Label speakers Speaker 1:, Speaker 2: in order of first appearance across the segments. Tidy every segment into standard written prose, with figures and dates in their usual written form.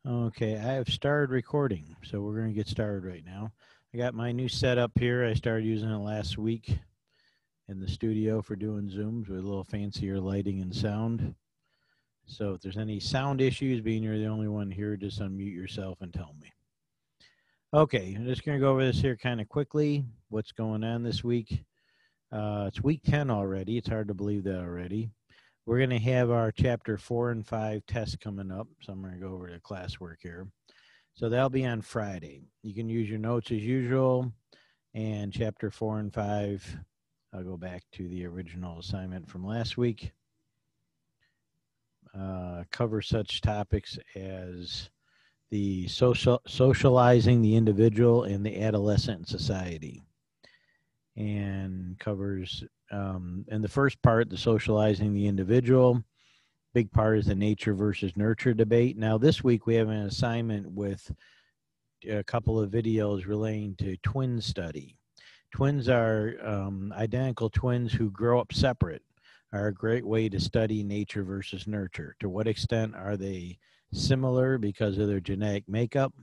Speaker 1: Okay, I have started recording, so we're going to get started right now. I got my new setup here. I started using it last week in the studio for doing Zooms with a little fancier lighting and sound. So if there's any sound issues, being you're the only one here, just unmute yourself and tell me. Okay, I'm just going to go over this here kind of quickly. What's going on this week? It's week 10 already. It's hard to believe that already. We're going to have our chapter 4 and 5 tests coming up. So I'm going to go over the classwork here. So that'll be on Friday. You can use your notes as usual. And chapter 4 and 5, I'll go back to the original assignment from last week. Cover such topics as the socializing the individual and the adolescent in society. And covers, in the first part, the socializing the individual. Big part is the nature versus nurture debate. Now, this week we have an assignment with a couple of videos relating to twin study. Twins are identical twins who grow up separate are a great way to study nature versus nurture. To what extent are they similar because of their genetic makeup,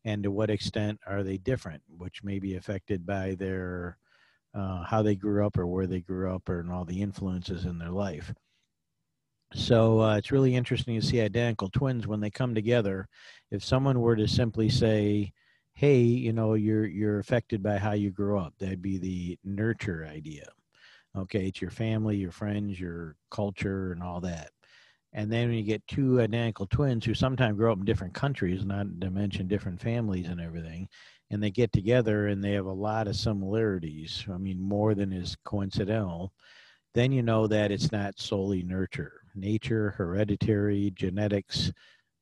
Speaker 1: and to what extent are they different, which may be affected by their how they grew up or where they grew up and all the influences in their life. So it's really interesting to see identical twins when they come together. If someone were to simply say, hey, you know, you're affected by how you grew up, that'd be the nurture idea. Okay, it's your family, your friends, your culture, and all that. And then when you get two identical twins who sometimes grow up in different countries, not to mention different families and everything, and they get together and they have a lot of similarities, I mean, more than is coincidental, then you know that it's not solely nurture. Nature, hereditary, genetics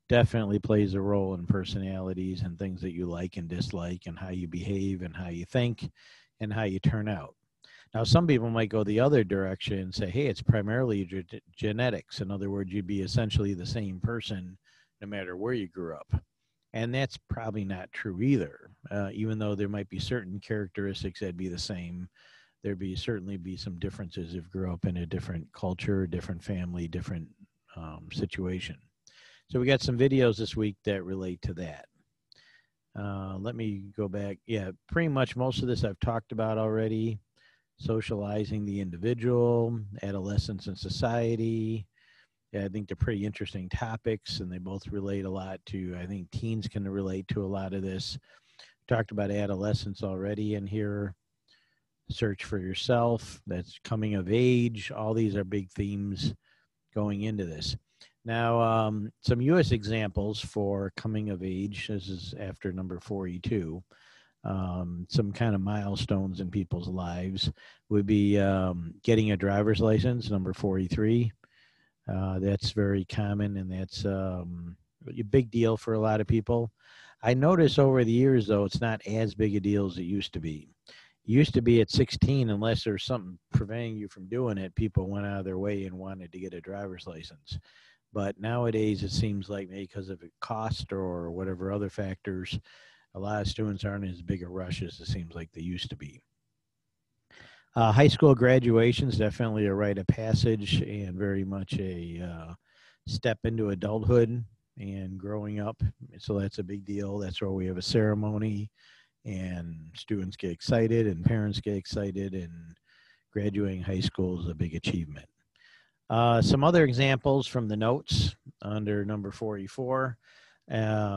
Speaker 1: definitely plays a role in personalities and things that you like and dislike and how you behave and how you think and how you turn out. Now, some people might go the other direction and say, hey, it's primarily genetics. In other words, you'd be essentially the same person no matter where you grew up. And that's probably not true either. Even though there might be certain characteristics that'd be the same, there'd be certainly be some differences if you grew up in a different culture, different family, different situation. So we got some videos this week that relate to that. Let me go back. Yeah, pretty much most of this I've talked about already. Socializing the individual, adolescence and society. Yeah, I think they're pretty interesting topics, and they both relate a lot to, I think teens can relate to a lot of this. Talked about adolescence already in here. Search for yourself, that's coming of age. All these are big themes going into this. Now, some U.S. examples for coming of age. This is after number 42. Some kind of milestones in people's lives would be getting a driver's license, number 43. That's very common, and that's a big deal for a lot of people. I notice over the years, though, it's not as big a deal as it used to be. It used to be at 16, unless there's something preventing you from doing it, people went out of their way and wanted to get a driver's license. But nowadays, it seems like maybe because of cost or whatever other factors, a lot of students aren't as big a rush as it seems like they used to be. High school graduation is definitely a rite of passage and very much a step into adulthood and growing up. So that's a big deal. That's where we have a ceremony and students get excited and parents get excited, and graduating high school is a big achievement. Some other examples from the notes under number 44.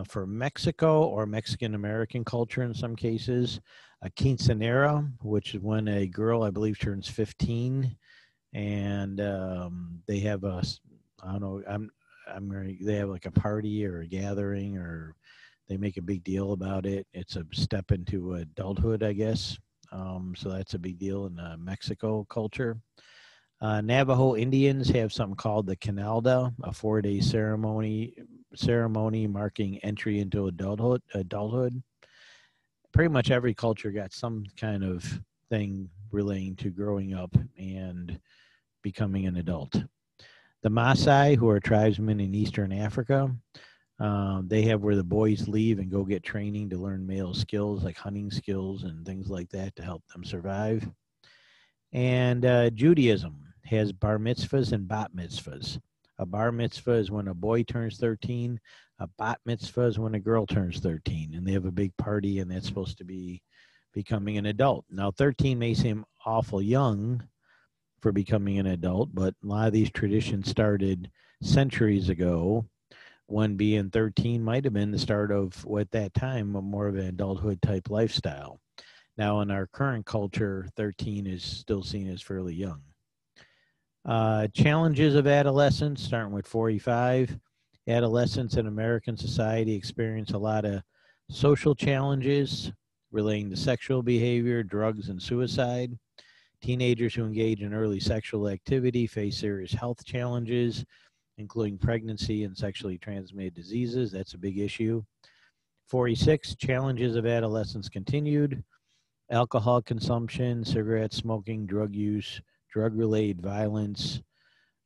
Speaker 1: For Mexico or Mexican American culture in some cases, a quinceanera, which is when a girl, I believe, turns 15, and they have a, I don't know, they have like a party or a gathering, or they make a big deal about it. It's a step into adulthood, I guess. So that's a big deal in Mexico culture. Navajo Indians have something called the Canalda, a 4-day ceremony marking entry into adulthood. Pretty much every culture got some kind of thing relating to growing up and becoming an adult. The Maasai, who are tribesmen in Eastern Africa, they have where the boys leave and go get training to learn male skills like hunting skills and things like that to help them survive. And Judaism has bar mitzvahs and bat mitzvahs. A bar mitzvah is when a boy turns 13. A bat mitzvah is when a girl turns 13. And they have a big party, and that's supposed to be becoming an adult. Now, 13 may seem awful young for becoming an adult, but a lot of these traditions started centuries ago, when being 13 might have been the start of what at that time more of an adulthood type lifestyle. Now, in our current culture, 13 is still seen as fairly young. Challenges of adolescence, starting with 45. Adolescents in American society experience a lot of social challenges relating to sexual behavior, drugs, and suicide. Teenagers who engage in early sexual activity face serious health challenges, including pregnancy and sexually transmitted diseases. That's a big issue. 46, challenges of adolescence continued. Alcohol consumption, cigarette smoking, drug use, drug-related violence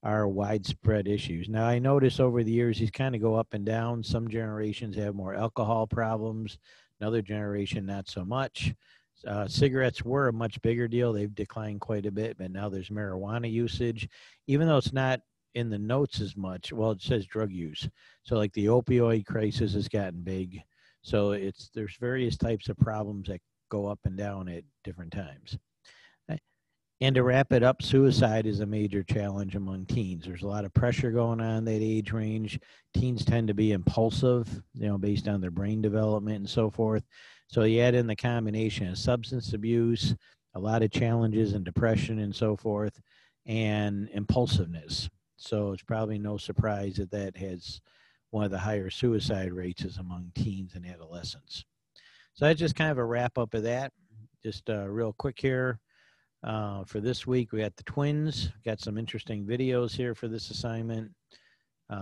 Speaker 1: are widespread issues. Now, I notice over the years these kind of go up and down. Some generations have more alcohol problems, another generation not so much. Cigarettes were a much bigger deal. They've declined quite a bit, but now there's marijuana usage, even though it's not in the notes as much. Well, it says drug use. So like the opioid crisis has gotten big. So there's various types of problems that go up and down at different times. And to wrap it up, suicide is a major challenge among teens. There's a lot of pressure going on that age range. Teens tend to be impulsive, based on their brain development and so forth. So you add in the combination of substance abuse, a lot of challenges and depression and so forth, and impulsiveness. So it's probably no surprise that that has one of the higher suicide rates is among teens and adolescents. So that's just kind of a wrap up of that. Just real quick here. For this week, we got the twins. Got some interesting videos here for this assignment.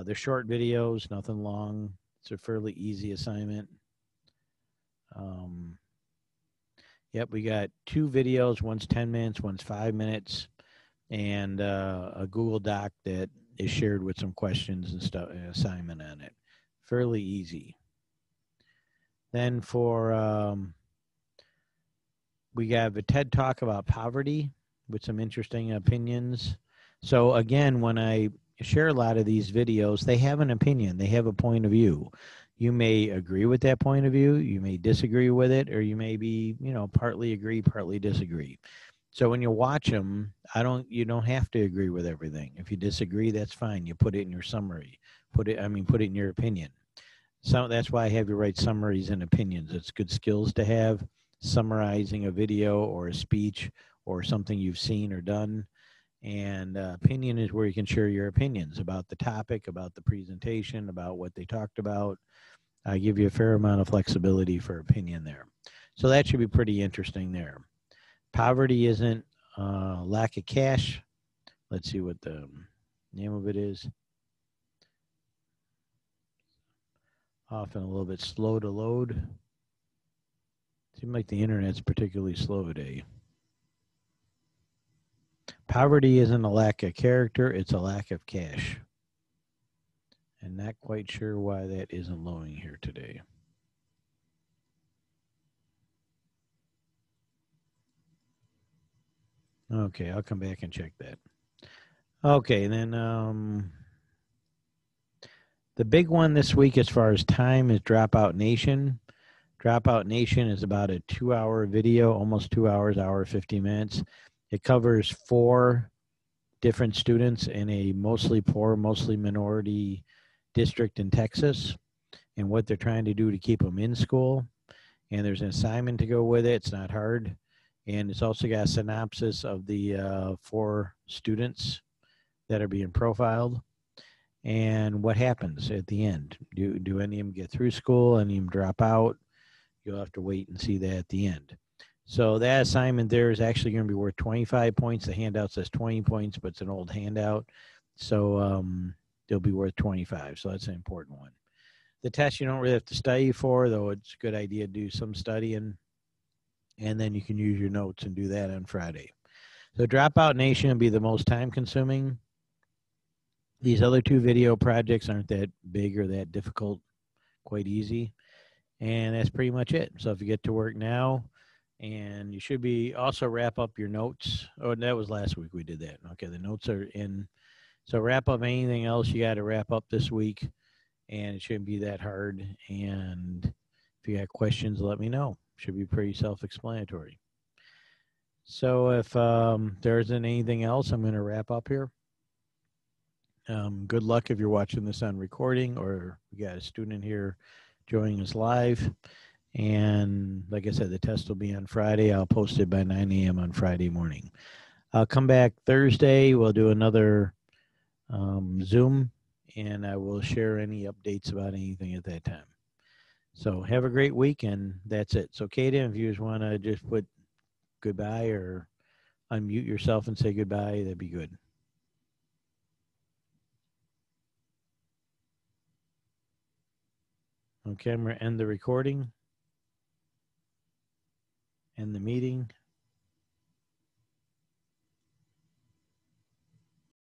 Speaker 1: They're short videos, nothing long. It's a fairly easy assignment. Yep, we got 2 videos. One's 10 minutes, one's 5 minutes, and a Google Doc that is shared with some questions and stuff, an assignment on it. Fairly easy. Then for we have a TED Talk about poverty with some interesting opinions. So again, when I share a lot of these videos, they have an opinion. They have a point of view. You may agree with that point of view. You may disagree with it, or you may be, partly agree, partly disagree. So when you watch them, you don't have to agree with everything. If you disagree, that's fine. You put it in your summary. Put it in your opinion. So that's why I have you write summaries and opinions. It's good skills to have. Summarizing a video or a speech or something you've seen or done. And opinion is where you can share your opinions about the topic, about the presentation, about what they talked about. I give you a fair amount of flexibility for opinion there. So that should be pretty interesting there. Poverty isn't lack of cash. Let's see what the name of it is. Often a little bit slow to load. Seems like the internet's particularly slow today. Poverty isn't a lack of character, it's a lack of cash. And not quite sure why that isn't loading here today. Okay, I'll come back and check that. Okay, then the big one this week as far as time is Dropout Nation. Dropout Nation is about a 2-hour video, almost 2 hours, hour 50 minutes. It covers 4 different students in a mostly poor, mostly minority district in Texas and what they're trying to do to keep them in school. And there's an assignment to go with it. It's not hard. And it's also got a synopsis of the 4 students that are being profiled and what happens at the end. Do any of them get through school? Any of them drop out? You'll have to wait and see that at the end. So that assignment there is actually going to be worth 25 points. The handout says 20 points, but it's an old handout. So they'll be worth 25. So that's an important one. The test you don't really have to study for, though it's a good idea to do some studying. And then you can use your notes and do that on Friday. So Dropout Nation will be the most time consuming. These other 2 video projects aren't that big or that difficult, quite easy. And that's pretty much it. So if you get to work now, and you should be also wrap up your notes. Oh, that was last week we did that. Okay, the notes are in. So wrap up anything else you got to wrap up this week, and it shouldn't be that hard. And if you got questions, let me know. Should be pretty self-explanatory. So if there isn't anything else, I'm going to wrap up here. Good luck if you're watching this on recording, or we got a student here joining us live. And like I said, the test will be on Friday. I'll post it by 9 a.m. on Friday morning. I'll come back Thursday. We'll do another Zoom, and I will share any updates about anything at that time. So have a great week, and that's it. So Katie, if you just want to just put goodbye or unmute yourself and say goodbye, that'd be good. Okay, I'm going to end the recording, end the meeting.